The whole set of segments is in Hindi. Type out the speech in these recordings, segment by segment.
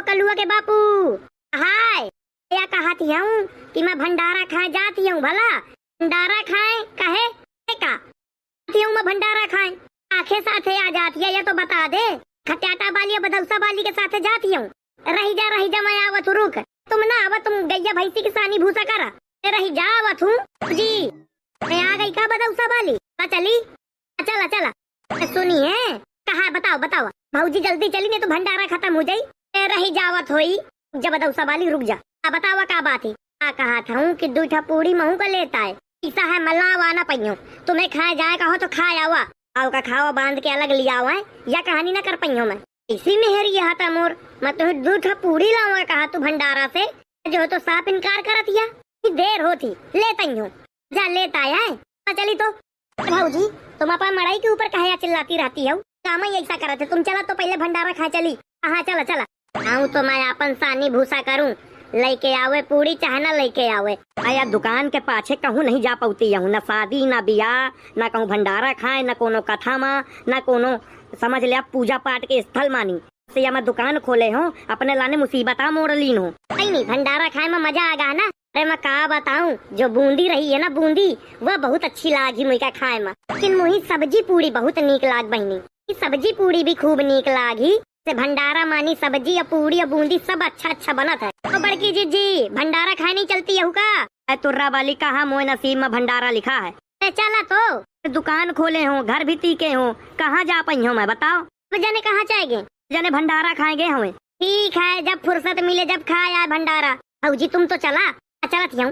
कलुआ के बापू। हाय या कहती हूँ कि मैं भंडारा खाए जाती हूँ। भला भंडारा खाए कहे का हूँ मैं भंडारा खाए आखे साथे आ जाती है, या तो बता दे। खट्याटा बाली बदौसा बाली के साथे जाती हूँ। रही जा मैं आवत हूँ। रुक तुम ना आवत, तुम गैया भैंसी की सानी भूसा करा। रही जा आवत हूँ जी। मैं आ गई का बदौसा बाली? चली चला चला सुनिए कहा बताओ बताओ भाऊजी जल्दी चली नहीं तो भंडारा खत्म हो जाई। रही जावत होई जब बदौसा बाली रुक जा। बतावा का बात है? कहा था कि दूठा पूरी महू का लेता है। ऐसा है मल्लावा ना पहियो, तुम्हें खाए जाए कहो तो खाए आवा आओ का खावा बांध के अलग लिया हुआ है, या कहानी ना कर पहियो मैं। इसी में हेर यहा था मोर मैं तो दूठा पूरी लाऊंगा कहा तू भंडारा से, जो तो साफ इनकार करत या देर होती लेता ही हूँ। जा लेता है चली तो। भाऊजी तुम अपन मड़ाई के ऊपर कहे चिल्लाती रहती हो? काम ही ऐसा करते तुम। चला तो पहले भंडारा खा चली। हाँ चला चला आऊँ तो मैं अपन सानी भूसा करूँ, लेके आवे पूरी चाहे ना लेके आवे। आया दुकान के पाछे कहूँ नहीं जा पाती हूँ, न शादी न बियाह, न कहूँ भंडारा खाए, न कोनो कथा मा, न कोनो समझ लिया पूजा पाठ के स्थल मानी से या मैं दुकान खोले हूँ अपने लाने मुसीबत मोड़ लीन हूँ। नहीं भंडारा खाए में मजा आगा ना। अरे मैं का बताऊं, जो बूंदी रही है ना बूंदी वह बहुत अच्छी लागी मुझे खाए में। लेकिन मुही सब्जी पूरी बहुत नीक लाग बहनी, सब्जी पूरी भी खूब नीक लागी। से भंडारा मानी सब्जी या पूरी या बूंदी सब अच्छा बनत है। तो बड़की जी भंडारा खाए नहीं चलती है का? तुर्रा वाली कहा मोए नसीब में भंडारा लिखा है। चला तो दुकान खोले हो, घर भी तीके हो, कहाँ जा पाई हो मैं बताओ? जाने कहाँ जाएंगे? जाने भंडारा खाएंगे हमें। ठीक है जब फुर्सत मिले जब खाया भंडारा। भाऊजी तुम तो चला चलत हूँ।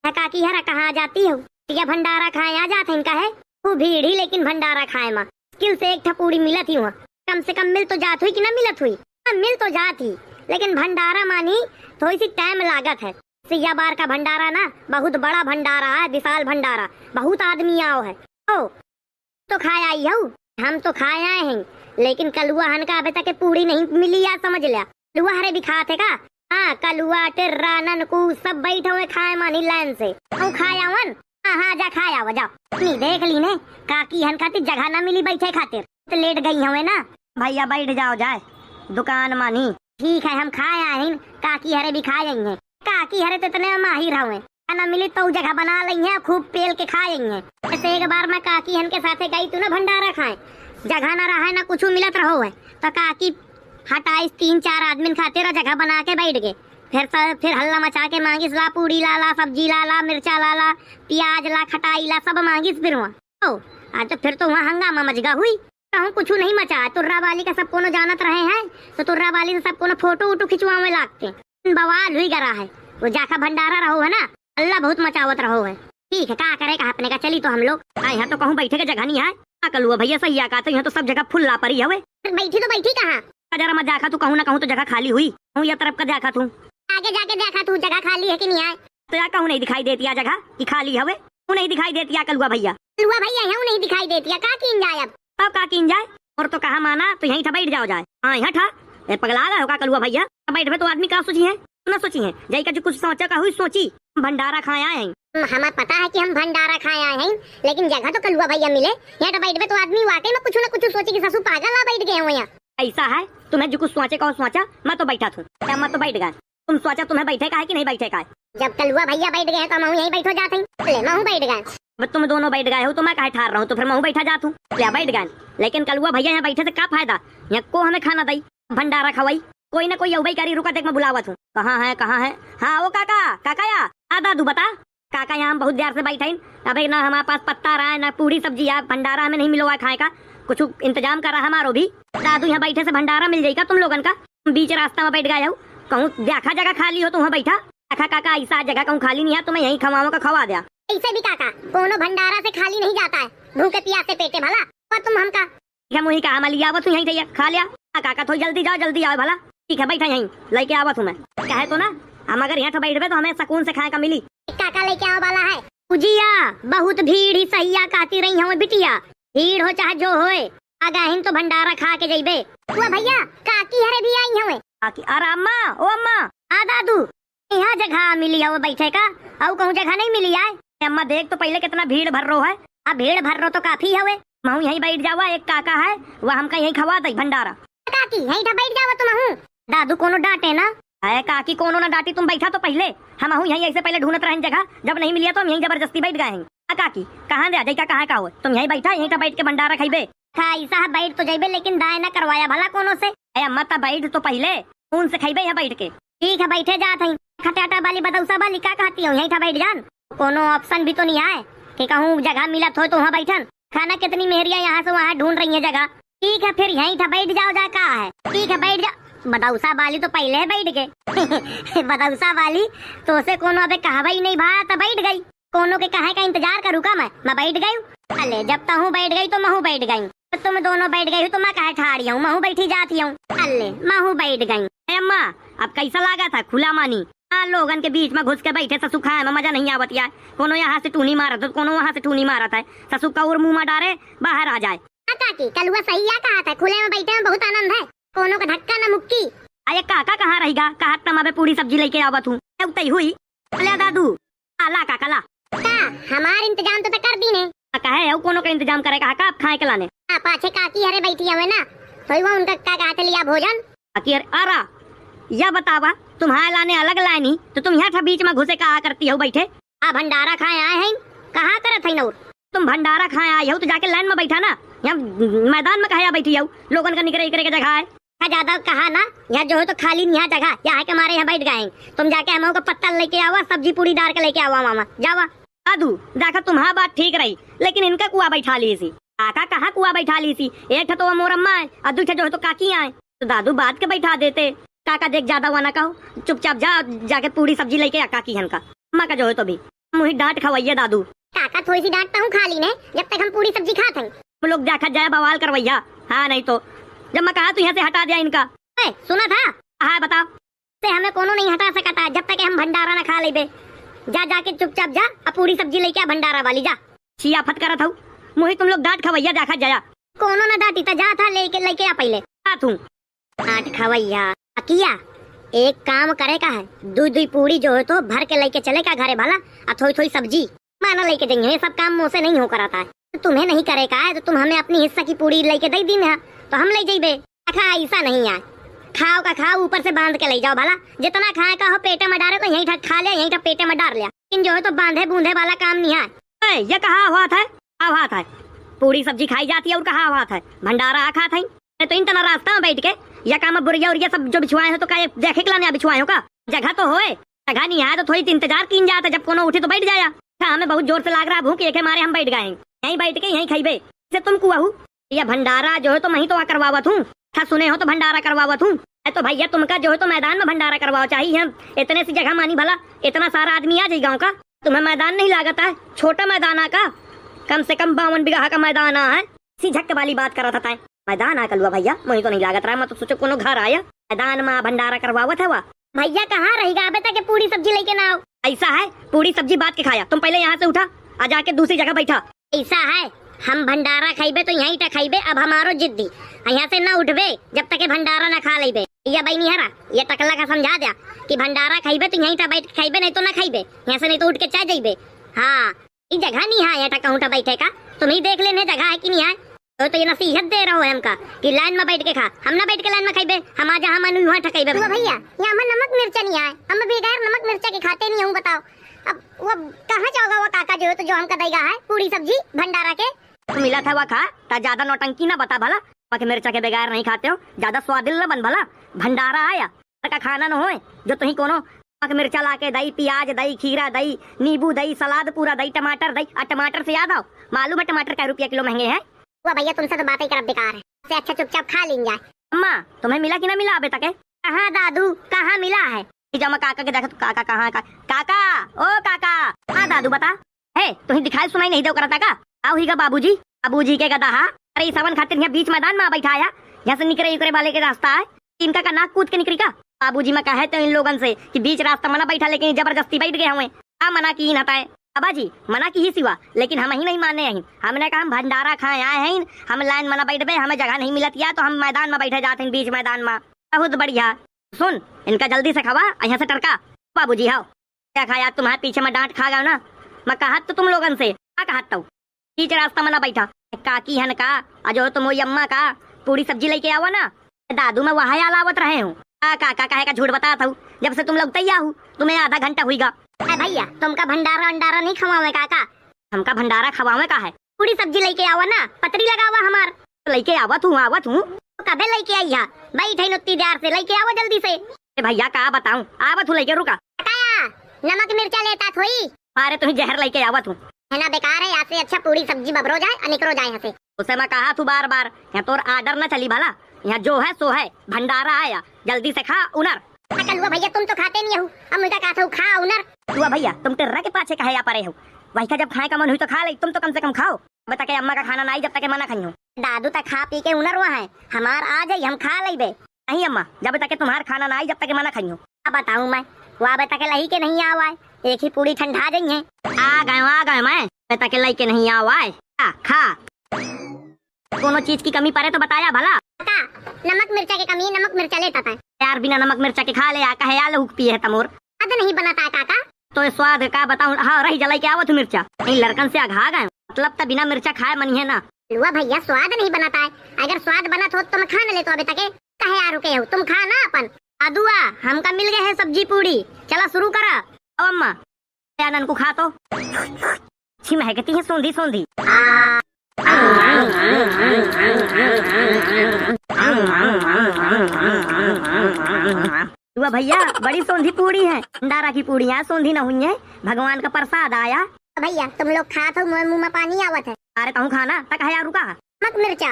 काकी हरा कहाँ जाती हो? या भंडारा खाए आ जाते इनका है वो भीड़ ही, लेकिन भंडारा खाए माँ मुश्किल से एक ठपूरी मिलत ही हुआ। कम से कम मिल तो जात हुई कि ना मिलत हुई? मिल तो जात ही, लेकिन भंडारा मानी थोड़ी सी टाइम लागत है। सिया बार का भंडारा ना बहुत बड़ा भंडारा है, विशाल भंडारा, बहुत आदमी आओ है। ओ तो खाए आई हो? हम तो खाए आए हैं, लेकिन कलुआ हन का अभी तक पूरी नहीं मिली यार, समझ लिया। लुआ हरे भी खाते का? हाँ कलुआ टिर्रा ननकू सब बैठे हुए खाए मानी लाइन से खाया वन। हाँ जा खाया हो जाओ। नहीं देख ली ने काकी हन खातिर जगह ना मिली बैठे खातिर तो लेट गई हमें ना। भैया बैठ जाओ जाए दुकान मानी। ठीक है हम खाए आए हैं, काकी हरे भी खाए हैं। काकी हरे तो इतने माहिर हुए ना मिली तो जगह बना ली है, खूब पेल के खाए हैं। ऐसे एक बार मैं काकी हन के साथे गई तू ना भंडारा खाए, जगह ना रहा ना कुछ मिलत रहो है तो काकी हटाई 3-4 आदमी खातिर जगह बना के बैठ गए। फिर हल्ला मचा के मांगिस ला पूरी ला सब्जी ला मिर्चा ला प्याज ला खटाई ला सब मांगिस। फिर वहाँ आज तो फिर तो वहाँ हंगामा मचगा हुई। कहूँ कुछ नहीं मचा। तुर्रा वाली का सब कोनो जानत रहे हैं तो तुर्रा वाली से सब कोनो फोटो वोटो खिंचवावे लागते बवाल हुई गरा है। वो जाका भंडारा रहो है ना अल्लाह बहुत मचावत रहो है। ठीक है का करे का अपने का चली तो हम लोग यहाँ तो कहूँ बैठे के जगह नहीं है। कलुआ भैया सही आका तो यहाँ तो सब जगह फुल्ला पड़ी है। बैठी तो बैठी कहाँ जरा मत देखा तू कहूँ ना कहूँ तो जगह खाली हुई हूँ या तरफ का देखा तू आगे जाके देखा तू जगह खाली है कि नहीं है? तो यार कहूँ नहीं दिखाई देती जगह की खाली है वो नहीं दिखाई देती कलुआ भैया यहाँ नहीं दिखाई देती का कीन जाए अब का कीन जाए और तो कहा माना तो यहीं था बैठ जाओ जाए। हाँ यहाँ था पगला रहा होगा कलुआ भैया बैठ तो आदमी का सोची है ना सोची है जय का जो कुछ सोचा का हुई सोची भंडारा खाए आए हैं। हमें पता है कि हम भंडारा खाए आए हैं, लेकिन जगह तो कलुआ भैया मिले यहाँ तो बैठ तो आदमी वाकई में कुछ ना कुछ सोची कि ससु पागल ला बैठ गए हो यहाँ। ऐसा है तुम्हें जो कुछ सोचे कहो सोचा मैं तो बैठा था क्या मैं तो बैठ गया। तुम सोचा तुम्हें बैठे का है कि नहीं बैठे का है? जब कलुआ भैया बैठ गए तो मैं यहीं बैठो जाते हैं। मैं बैठ गया तुम दोनों बैठ गए हो तो मैं कहे ठार रहा हूँ तो फिर मैं बैठा जाता हूँ क्या बैठ गए। लेकिन कलुआ भैया यहाँ बैठे से क्या फायदा? यहाँ को हमें खाना दई भंडारा खवाई कोई ना कोई यही करी रुका देख मैं बुलावत हूँ। कहाँ है? हाँ वो काका या दादू बता काका यहाँ हम बहुत देर से बैठे अबे ना हमारे पास पत्ता रहा है ना पूरी सब्जी है भंडारा हमें नहीं मिलो है खाए का कुछ इंतजाम करा हमारो भी। दादू यहाँ बैठे से भंडारा मिल जाएगा तुम लोगन का। बीच रास्ता में बैठ गया हो कहूँ देखा जगह खाली हो तो वहाँ बैठा देखा काका ऐसा जगह कहूँ खाली नहीं है तो मैं यही खवाओं का खवा दिया। ऐसे भी काका कोनो भंडारा से खाली नहीं जाता है, भूखे प्यासे पेटे भला और तुम हमका मुही कहा मैं लिया तू यहीं खा लिया। काका थोड़ी जल्दी जाओ जल्दी आओ भला। ठीक है बैठा यहीं लेके आवत हूँ मैं कहे तो ना हम अगर यहाँ बैठे तो हमें सुकून से खाए का मिली। काका लेके आओ वाला है पूजिया बहुत भीड़ ही सही कहती रही हूँ बिटिया भीड़ हो चाहे जो होए आगाहिन तो भंडारा खा के जइबे। वो भैया काकी हरे भी आई हवे काकी अरे अम्मा ओ अम्मा आ दादू यहाँ जगह मिली है वो बैठे का और कहूँ जगह नहीं मिली है। अम्मा देख तो पहले कितना भीड़ भर रो है। अब भीड़ भर रो तो काफी हवे मैं यहीं बैठ जावा। एक काका है वह हमका यहीं खवा दे भंडारा। काकी यहीं बैठ जावा तुम दादू कोनो डांटे ना। अरे काकी कोनो ना डांटी, तुम बैठा तो पहले। हम हूँ यहीं ऐसे पहले ढूंढत रहे जगह, जब नहीं मिलिया तो हम यहीं जबरदस्ती बैठ गए हैं। काकी कहाँ दे जाए, कहाँ का हो तुम? यहीं बैठा, यहीं बैठ के भंडारा खाइबे। ऐसा है बैठ तो जाइबे, लेकिन दाय ना करवाया भला कोनो से। अम्मा ता बैठ तो पहले, कौन से खाइबे यहाँ बैठ के? ठीक है बैठे जात हई। खटाटा वाली बदौसा वाली का कहती हूँ, यहीं बैठ जान। कोनो ऑप्शन भी तो नहीं आए कि कहूँ जगह मिला तो वहाँ बैठन। खाना कितनी मेहरिया यहाँ से वहाँ ढूंढ रही है जगह। ठीक है फिर यहीं बैठ जाओ, जा कहा है। ठीक है बैठ जा। बदौसा वाली तो पहले बैठ गए। बदौसा वाली तो उसे कोनो अबे कहवा ही नहीं भा तो बैठ गई। कोनो के कहे का इंतजार करूँ का मैं बैठ गई हूँ। अले जब तहूँ बैठ गई तो महू बैठ गई, तो तुम दोनों बैठ गई हो तो मैं कहे ठाड़ी हूँ, महू बैठी जाती हूँ। अले महू बैठ गई। अम्मा अब कैसा लगा था खुला मानी? लोगन के बीच में घुस के बैठे ससु खाए में मजा नहीं आवत यार। कोनो यहाँ से टूनी मारत है, कोनो वहाँ से टूनी मारत है। ससु का और मुँह में डारे बाहर आ जाए। काकी कल हुआ सही या कहा था, खुले में बैठे में बहुत आनंद है, कोनो का धक्का न मुक्की। अरे काका कहाँ रहेगा? कहा तमाबे पूरी सब्जी लेके आवत हूँ उतई हुई। बोले दादू आला काका ला का हमार इंतजाम तो कर दी ने। कहे कोनो का इंतजाम करे कहा का खाए के लाने? पाछे काकी हरे बैठी हुए ना, तो वो उनका का कहते लिया भोजन। अरा या बतावा तुम्हारे लाने अलग लानी तो तुम यहाँ बीच में घुसे कहा करती हो बैठे? भंडारा खाए आए हैं, कहाँ करत है नौर? तुम भंडारा खाए आए हो तो जाके लाइन में बैठा ना, यहाँ मैदान में कहा बैठी हो? लोगन का निकरे के जगह है। ज्यादा कहा ना, यहाँ जो है तो खाली यहाँ जगह, यहाँ के हमारे यहाँ बैठ गए। तुम जाके हम को पत्ता लेके आवा, सब्जी पूरी डाल के लेके आवा मामा, जावा। दादू देखा तुम्हारा बात ठीक रही, लेकिन इनका कुआ बैठा ली सी। काका कहाँ कुआ बैठा ली सी? एक तो मोर अम्मा है और दूसरा जो है तो काकी आए, तो दादू बात के बैठा देते। काका देख ज्यादा हुआ ना कहो, चुपचाप जा जाके पूरी सब्जी लेके आ काकी हन का। अम्मा का जो है तो भी मुझे डांट खवैया दादू। काका थोड़ी सी डांटता हूँ खाली ने, जब तक हम पूरी सब्जी खाते हैं। हम लोग देखा जाए बवाल करवैया। हाँ नहीं तो जब मैं कहा तो यहाँ से हटा दिया इनका। सुना था? हाँ बताओ। से हमें कोनो नहीं हटा सकता जब तक हम भंडारा न खा ले। जा जाके चुपचाप जा अब पूरी सब्जी लेके आ भंडारा वाली, जा। छिया फत करत हूँ मुझे, तुम लोग डांट खवैया देखा जाया। कोनो न डांटी था, जा था लेके आ पहले। डांट खवैया किया एक काम करे का है, दूध पूरी जो है तो भर के लेके चले का घरे भला, और थोड़ी थोड़ी सब्जी माना लेके देंगे। ये सब काम मुँह से नहीं हो कराता है, तो तुम्हें नहीं करे का है तो तुम हमें अपनी हिस्सा की पूरी लेके दे दी ना, तो हम ले जाइबे। ऐसा नहीं है, खाओ का खाओ ऊपर से बांध के ले जाओ भला। जितना खाए का हो पेटे में डाले तो यहीं खा लिया, यहीं पेटे में डाल लिया, लेकिन जो है तो बांधे बूंधे वाला काम नहीं है। ये कहा हुआ था? हुआ था पूरी सब्जी खाई जाती है और कहा हुआ था भंडारा खा था। तो इन तना रास्ता में बैठ के या काम बुरिया और ये सब जो बिछवाए हो तो क्या देखे के लाने बिछवाए हो का? जगह तो होए, जगह नहीं है तो थोड़ी इंतजार की जाता, जब कोनो उठे तो बैठ जाया। हमें बहुत जोर से लाग रहा भूख, एक हमारे हम बैठ गए यहीं बैठ के यहीं खाइबे। से तुम कुआ हूँ या भंडारा जो है तो मैं तो करवावत हूँ, सुने हो तो भंडारा करवावत हूँ। तो भैया तुमका जो है तो मैदान में भंडारा करवाओ चाहिए। हम इतने सी जगह मानी भला, इतना सारा आदमी आ जाए गाँव का, तुम्हें मैदान नहीं लागता है? छोटा मैदान का, कम से कम 52 बीघा का मैदान है। सी झक वाली बात कर रहा था मैदान आकर हुआ भैया, मुझे तो नहीं लागत रहा। मैं तो सोचो कोनो घर आया मैदान में भंडारा करवावत है। वह भैया कहाँ रहेगा अबे तक पूरी सब्जी लेके ना आओ। ऐसा है पूरी सब्जी बात के खाया, तुम पहले यहाँ से उठा आ जाके दूसरी जगह बैठा। ऐसा है हम भंडारा खाइबे तो यहीं तक खाइबे, अब हमारो जिद्दी यहाँ से ना उठबे जब तक भंडारा ना खा लेबे। या भाई नहीं हरा ये टकला का समझा दिया कि भंडारा खाइबे तो यहीं तक बैठ खाइबे, नहीं तो ना खाइबे यहाँ से, नहीं तो उठ के चाह जाइबे। हाँ ये जगह नहीं है यहाँ टका बैठे का, तुम ही देख लेने जगह है कि नहीं है। तो ये नसीहत दे रहा है हमका कि लाइन में बैठ के खा, हम ना बैठ के लाइन में खाइबे, हम आ जहाँ मानू वहाँ ठकाइबे। भैया यहाँ में नमक मिर्चा नहीं आए, हम बगैर नमक मिर्चा के खाते नहीं हूँ। बताओ अब वो कहाँ जाओगा वो काका जो है तो जो हमका देगा है पूरी सब्जी भंडारा के मिला था वह खा, ता ज्यादा नौटंकी ना बता भला। मिर्चा के बगैर नहीं खाते हो, ज्यादा स्वादिल न बन भला। भंडारा आया का खाना न होए जो तुही कोनो मिर्चा लाके दही, प्याज दही, खीरा दही, नींबू दही, सलाद पूरा दही, टमाटर दही। टमाटर से याद आओ, मालूम है टमाटर क्या रुपया किलो महंगे हैं? वो भैया तुमसे तो बातें कर बेकार है, से अच्छा चुपचाप खा लेंगे। अम्मा तुम्हें मिला कि ना मिला अबे तक? कहाँ दादू कहाँ मिला है? जब मैं काका के देखा तो काका कहाँ का? काका ओ काका। हाँ दादू बता। है तुम्हें दिखाई सुनाई नहीं दे करता का? आओ ही का बाबूजी, बाबूजी के गदा। अरे सावन खातिर यहाँ बीच मैदान में बैठाया, यहाँ से निकरे उकरे वाले के रास्ता है, इनका का नाक कूद के निकली का? बाबूजी मैं कहे तो इन लोगन से कि बीच रास्ता मना बैठा, लेकिन जबरदस्ती बैठ गए हुए। आ मना की हटाए बाबाजी, मना की ही सिवा, लेकिन हम ही नहीं माने हैं। हमने कहा हम भंडारा खाए आए हैं, हम लाइन मना बैठ गए, हमें जगह नहीं मिलती है तो हम मैदान में बैठे जाते हैं बीच मैदान में। बहुत बढ़िया, सुन इनका जल्दी से खवा यहाँ से टरका। बाबूजी हाओ क्या खाया? तुम्हारे पीछे में डांट खा गया ना, मैं कहा तो तुम लोगन से क्या कहता हूँ? बीच रास्ता मना बैठा, काकी हन का जो तुम अम्मा का पूरी सब्जी लेके आओ ना, दादू मैं वहाँ अलावत रहे हूँ। काका कहे का झूठ बताता हूँ, जब से तुम लोग तैयार हो तुम्हें आधा घंटा हुईगा। भैया तुमका भंडारा अंडारा नहीं खवावे काका, हमका भंडारा खवावे का है। पूरी सब्जी लेके आवा ना, पतरी लगावा हमार। तो लेके आवत हूँ। तो कबे लेके आई है? बैठे उतनी देर से, लेके आवा जल्दी से। भैया का बताऊँ, आवत हूँ लेके, रुका। काया नमक मिर्चा लेता थोड़ी। अरे तुम्हें जहर लेके आवत हूँ। है ना, बेकार है। यहाँ से अच्छा पूरी सब्जी बबरो जाए और निकलो जाए यहाँ से। उसे मैं कहा तू बार बार, यहाँ तो आर्डर न चली भला, यहाँ जो है सो है, भंडारा आया, जल्दी से खा उनर। कलुआ भैया तुम तो खाते नहीं हो, अब मुझे कहा था खा उनर। हुआ भैया तुम टेर्रा के पाछे कहे या परे हो, वही का जब खाए का मन हुई तो खा ले, तुम तो कम से कम खाओ। बता के अम्मा का खाना ना आई जब तक के मना खाई हो। दादू तक खा पी के उनर हुआ है, हमार आ जाई हम खा लेबे। नहीं अम्मा, जब तक के तुम्हार खाना ना आई जब तक के मना खाई हो। अब बताऊँ मैं, वहाँ बता के लही के नहीं आवा है, एक ही पूरी ठंडा जाई है। आ गए मैं, बता के लई के नहीं आवा है। खा कोनो चीज की कमी पड़े तो बताया भला। काका नमक मिर्चा की कमी, नमक मिर्चा लेता था यार, बिना नमक मिर्चा के खा ले आ कहे यार हुक पिए है तमोर। अद नहीं बनाता है काका। तो स्वाद का बताऊं, हाँ रही जलाई के आवत मिर्चा, नहीं लड़कन से आघा गए, मतलब तो बिना मिर्चा खाए मन है ना। लुआ भैया स्वाद नहीं बनाता है, अगर स्वाद बना तो मैं खा न ले तो अभी तक कहे यार रुके हो, तुम खा ना अपन। अदुआ हमका मिल गए है सब्जी पूरी, चला शुरू करा। ओ अम्मा नन को खा तो छी महकती है सोंधी सोंधी। भैया बड़ी सोंधी पूरी है, भंडारा की पूरी है, सोंधी न हुई है, भगवान का प्रसाद आया। भैया तुम लोग खा तो मुंह में पानी आवत है। अरे कहूँ खाना तक है यार, रुका। नमक मिर्चा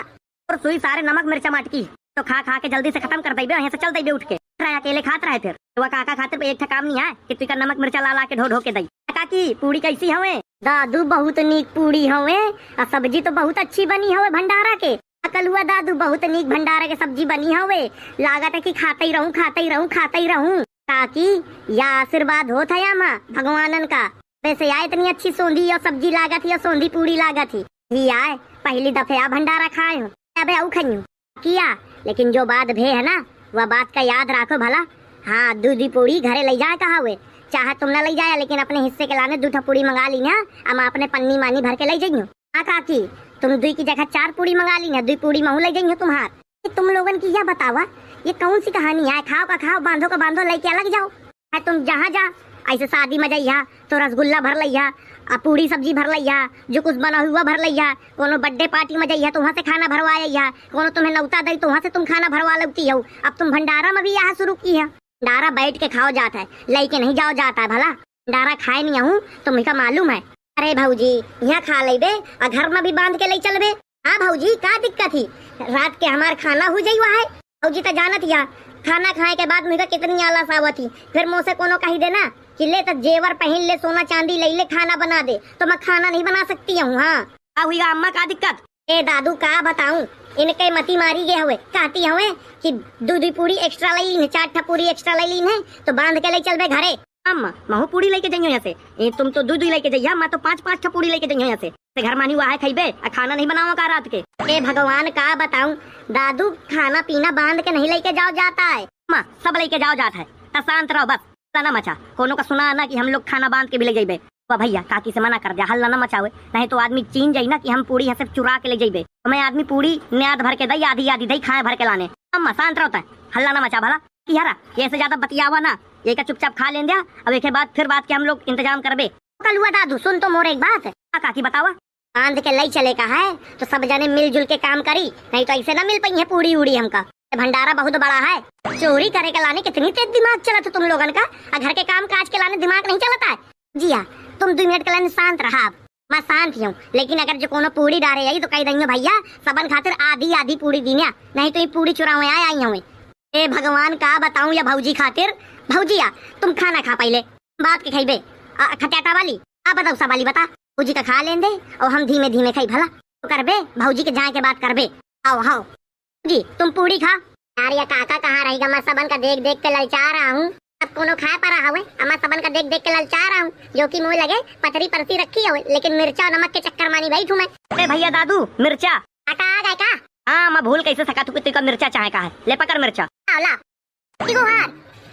और सुई सारे नमक मिर्चा माटकी, तो खा खा के जल्दी से खत्म कर दे, यहाँ से चल दे उठ के। अकेले खात रहे फिर तो काका खातिर एक काम नहीं है कि तू का नमक मिर्चा ला के ढो ढो के दई। काकी पूरी कैसी हवे? दादू बहुत नीक पूरी हवे, और सब्जी तो बहुत अच्छी बनी हवे भंडारा के। कलुआ दादू बहुत नीक भंडारा के सब्जी बनी हवे, लागत है कि खाता ही रहूं। काकी या आशीर्वाद होता है माँ भगवानन का। वैसे आए इतनी अच्छी सोंधी और सब्जी लागत थी और सोंधी पूरी लागत थी। ही आए पहली दफे आ भंडारा खाए हो, अब आऊ खाई किया, लेकिन जो बात भे है ना वह बात का याद रखो भला। हाँ दूधी पूरी घरे ले जाए कहा हुए, चाहे तुम न ले जाए, लेकिन अपने हिस्से के लाने 2 पूरी मंगा ली ना, हम अपने पन्नी मानी भर के ले जाइयो। हाँ काकी तुम 2 की जगह 4 पूरी मंगा ली ना, 2 पूरी महू ले जाइयो तुम्हार। तुम लोगन की यह बतावा ये कौन सी कहानी है? खाओ का खाओ, बांधो का बांधो, लेके अलग जाओ। है तुम जहाँ जा ऐसे शादी में जाइया तो रसगुल्ला भर लिया, पूरी सब्जी भर लिया, जो कुछ बना हुआ भर लिया, कोनो बर्थडे पार्टी में जाइया तो वहाँ से खाना भरवा लिया, कोनो तुम्हें नौता दई तो वहाँ से तुम खाना भरवा लेती हो। अब तुम भंडारा में भी यहाँ शुरू की है। भंडारा बैठ के खाओ जाता है, लेके नहीं जाओ जाता है भला। भंडारा खाए नहीं हूँ तुम्हें का मालूम है। अरे भाऊजी यहाँ खा लेबे और घर में भी बांध के ले चलबे। हाँ भाऊजी का दिक्कत थी, रात के हमार खाना हो जाई है। भाऊजी तो जानत या खाना खाए के बाद मुझे कितनी आलस आवत थी, फिर मुँह से कोनो कही देना कि ले तो जेवर पहन ले, सोना चांदी ले ले, खाना बना दे, तो मैं खाना नहीं बना सकती हूँ। हाँ हुई अम्मा का दिक्कत? ए दादू का बताऊं, इनके मती मारी गए हुए, कहती हुए कि 2 पूरी एक्स्ट्रा ले ली, 4 पूरी एक्स्ट्रा ले ली है तो बांध के ले चल बे घरे। अम्मा महू पूरी लेके जाइयो यहाँ से, तुम तो 2 लेके जाइए, मैं तो 5 पूरी लेके जाइयो यहाँ से। घर मानी हुआ है खाइबे, खाना नहीं बनाओ का रात के। ए भगवान का बताऊं दादू, खाना पीना बांध के नहीं लेके जाओ जाता है, माँ सब लेके जाओ जाता है। तो शांत रहो बस, ना मचा, कोनो का सुना ना कि हम लोग खाना बांध के भी ले जाइबे। भैया काकी से मना कर दिया, हल्ला न मचावे, नहीं तो आदमी चीन जाई ना कि हम पूरी यहाँ से चुरा के ले जाइबे। तो मैं आदमी पूरी न्याद भर के दई, आधी दई खाए भर के लाने। अम्मा शांत रहता है, हल्ला न मचा भला कि यारा ये से ज्यादा बतियावा ना, ये का चुपचाप खा लें दिया। अब एक बाद फिर बात के हम लोग इंतजाम करबे। कल हुआ दादू सुन तो मोर एक बात है। काकी बतावा। बांध के लई चले का है तो सब जने मिलजुल के काम करी, नहीं तो ऐसे न मिल पाई है पूरी उड़ी हमका। भंडारा बहुत बड़ा है, चोरी करे के लाने कितनी तेज दिमाग चला था तुम लोगन का, और घर के काम काज के लाने दिमाग नहीं चलता है। जी हाँ तुम 2 मिनट के लाने शांत रहा, मैं शांत हूँ, लेकिन अगर जो कोनो पूरी डारे आई तो कह देंगे भैया सबन खातिर आधी पूरी दीना, नहीं तो ये पूरी चुरावे आई हूँ। ए भगवान का बताऊं या भौजी खातिर? भौजिया तुम खाना खा पहले, बात के खाइबे खटाटा वाली आ बताओ सब वाली बता। भौजी का खा लें दे और हम धीमे धीमे खाई भला तो करबे, भौजी के जाए के बात करबे। आओ जी तुम पूरी खा। यार ये काका कहाँ रहेगा, मैं सबन का देख देख के ललचा रहा हूँ। अब कोनो खा पा रहा है, मैं सबन का देख देख के ललचा रहा हूँ, जो कि मुँह लगे पतरी परती रखी है, लेकिन मिर्चा नमक के चक्कर मानी बैठू मैं। अरे भैया दादू मिर्चा काका आ गए का? हाँ मैं भूल कैसे सका तू का मिर्चा चाहे का है, ले पकड़ मिर्चा। ला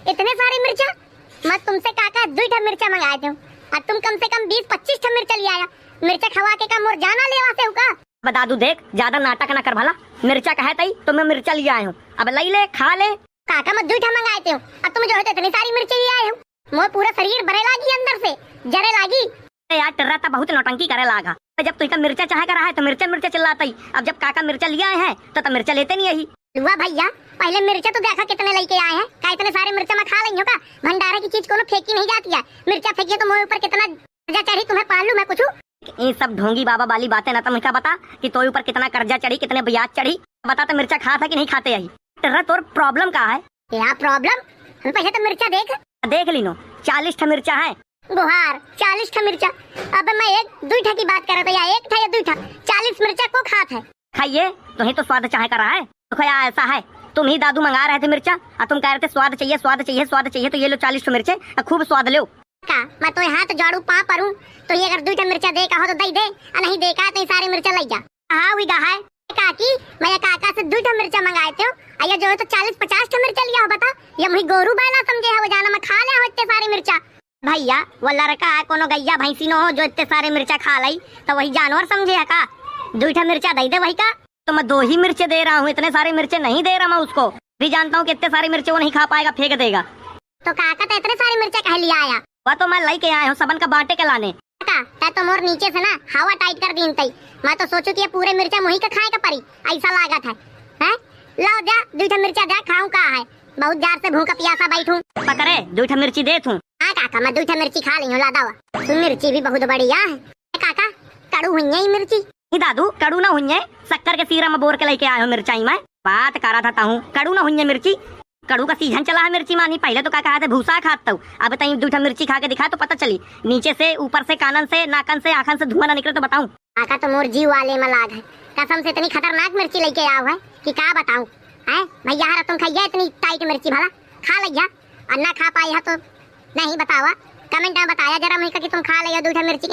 इतने सारे मिर्चा, मैं तुमसे काका 2 मिर्चा मंगाए थे और तुम कम से कम 20-25 मिर्चा ले आया। मिर्चा खवा के का मोर जाना ले वासे का? दादू देख ज्यादा नाटक ना कर भला, मिर्चा कहे तई तो मैं मिर्चा ले आया हूँ, अब लई ले खा ले, काका मत दूठा मंगाते हो, अब तुम जो है तो इतनी सारी मिर्ची ले आए हो, मोर पूरा शरीर भरे लागी अंदर से, जरे लागी। यार टिर्रा तो बहुत नौटंकी करे लागा। जब तुमका मिर्चा चाहे कर रहा है तो मिर्चा मिर्चा चिल्लाता ही। अब जब काका मिर्चा लिया है तो मिर्चा लेते नहीं यही। लुआ भैया पहले मिर्चा तो देखा कितने लेके आए हैं, का इतने सारे मिर्चा मैं खा रही हूँ का? भंडारे की चीज कोनो फेंकी नहीं जाती है, मिर्चा फेंकी तो मोर ऊपर कितना कर्जा चढ़ी तुम्हें पाल लूं मैं कुछ? ये सब ढोंगी बाबा वाली बातें ना तुमका बता कि तो ऊपर कितना कर्जा चढ़ी, कितने ब्याज चढ़ी, बता तो मिर्चा खाता कि नहीं खाते यही। टिर्रा तोर प्रॉब्लम का है? क्या प्रॉब्लम? हम पहले तो मिर्चा देख ली नो 40 ठा मिर्चा है। गुहार 40 ठा मिर्चा? अब मैं एक दूठा की बात कर रहा था, या एक था या दूठा? 40 मिर्चा को खात है? खाइए तो ही तो स्वाद चाहे कर रहा है। तो क्या ऐसा है, तुम ही दादू मंगा रहे थे मिर्चा और तुम कह रहे थे स्वाद चाहिए स्वाद चाहिए स्वाद चाहिए, तो ये लो 40 मिर्चे खूब स्वाद लो। का मैं तो हाथ झाड़ू पा परूं तो ये अगर दूठा मिर्चा दे का हो तो दई दे, और नहीं देखा तो सारे मिर्चा ले जा। हाँ हुई गा है काकी, मैं काका से दूठा मिर्चा मंगाए थे, या जो है तो 40-50 ठा मिर्चा लिया हो। बता ये मुही गोरू बैला समझे है, वो जाना मैं खा लिया हो इतने सारे मिर्चा। भैया वो लड़का है कोनो गैया भैंसी नो हो जो इतने सारे मिर्चा खा लाई, तो वही जानवर समझे है का? दूठा मिर्चा दे दे वही का। तो मैं 2 ही मिर्चे दे रहा हूँ, इतने सारे मिर्चे नहीं दे रहा मैं उसको। भी जानता हूँ कि इतने सारे मिर्चे वो नहीं खा पाएगा, फेंक देगा। तो काका तो इतने सारे मिर्चा कह लिया आया? वह तो मैं लेके आया हूँ सबन का बांटे के लाने। काका तो मोर नीचे से ना हवा टाइट कर दी तई, मैं तो सोचू कि ये पूरे मिर्चा मुही का खाए का परी, ऐसा लागत है। हैं लाओ जा दूठा मिर्चा दे, खाऊं का है, बहुत जार से भूखा प्यासा बैठूं। पकड़े दूठा मिर्ची दे तू। हाँ काका मैं दूठा मिर्ची खा ली हूँ, ला दावा। मिर्ची भी बहुत बढ़िया है काका, कड़ू हुई है मिर्ची। नहीं दादू कड़ू ना हुई है, शक्कर के सीरा में बोर के लेके आया हूँ मिर्चाई में। बात करा था ताहूँ, कड़ू ना हुई है मिर्ची, कड़ू का सीजन चला है मिर्ची मानी। पहले तो क्या कहा था भूसा खाता हूँ, अब तई दूठा मिर्ची खा के दिखा तो पता चली, नीचे से ऊपर से कानन से नाकन से आखन से धुआं ना निकले तो बताऊं। काका तो मोर जीव वाले में लाग है, कसम से इतनी खतरनाक मिर्ची लेके आओ है कि क्या बताऊं। है भैया हरा तुम खाइया इतनी टाइट मिर्ची, भला खा लिया और ना खा पाई है तो नहीं बतावा, कमेंट में बताया जरा मुझे कि तुम खा लिया दूठा मिर्ची।